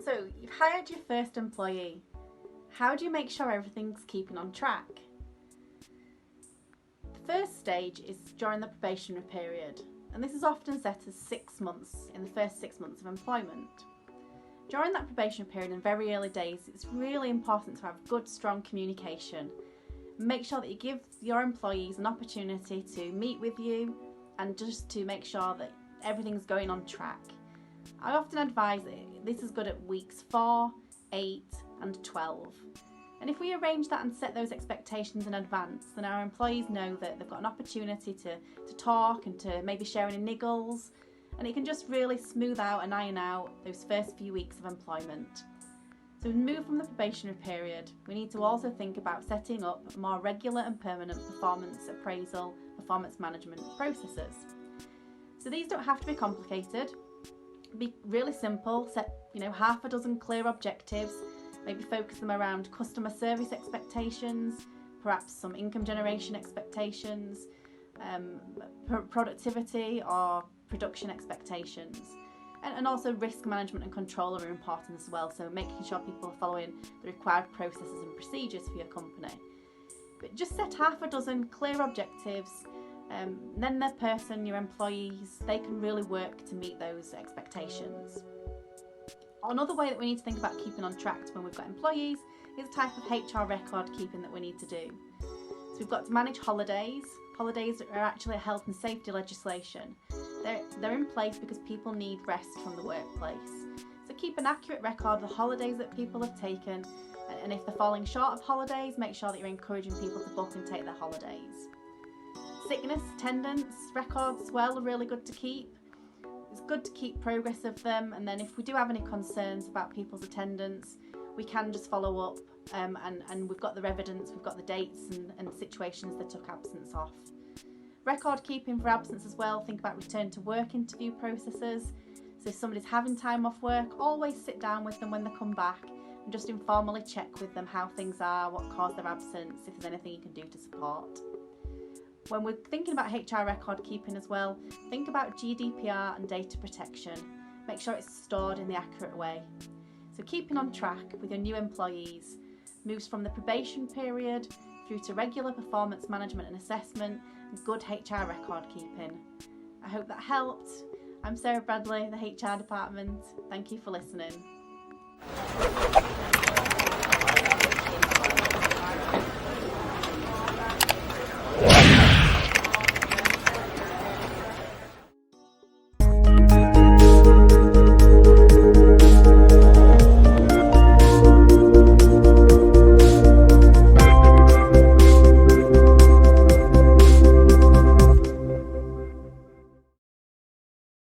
So you've hired your first employee. How do you make sure everything's keeping on track? The first stage is during the probationary period, and this is often set as 6 months in the first 6 months of employment. During that probationary period in very early days, it's really important to have good, strong communication. Make sure that you give your employees an opportunity to meet with you and just to make sure that everything's going on track. I often advise that this is good at weeks 4, 8 and 12. And if we arrange that and set those expectations in advance, then our employees know that they've got an opportunity to talk and to maybe share any niggles, and it can just really smooth out and iron out those first few weeks of employment. So as we move from the probationary period, we need to also think about setting up more regular and permanent performance appraisal, performance management processes. So these don't have to be complicated. Be really simple. Set half a dozen clear objectives. Maybe focus them around customer service expectations, perhaps some income generation expectations, productivity or production expectations. And also risk management and control are important as well, so making sure people are following the required processes and procedures for your company. But just set half a dozen clear objectives, then their person, your employees, they can really work to meet those expectations. Another way that we need to think about keeping on track when we've got employees is a type of HR record keeping that we need to do. So we've got to manage holidays. Holidays are actually a health and safety legislation. They're in place because people need rest from the workplace. So keep an accurate record of the holidays that people have taken, and if they're falling short of holidays, make sure that you're encouraging people to book and take their holidays. Sickness, attendance records as well are really good to keep. It's good to keep progress of them, and then if we do have any concerns about people's attendance, we can just follow up and we've got the evidence, we've got the dates and situations they took absence off. Record keeping for absence as well, think about return to work interview processes. So if somebody's having time off work, always sit down with them when they come back and just informally check with them how things are, what caused their absence, if there's anything you can do to support. When we're thinking about HR record keeping as well, think about GDPR and data protection. Make sure it's stored in the accurate way. So keeping on track with your new employees moves from the probation period through to regular performance management and assessment and good HR record keeping. I hope that helped. I'm Sarah Bradley, the HR department. Thank you for listening.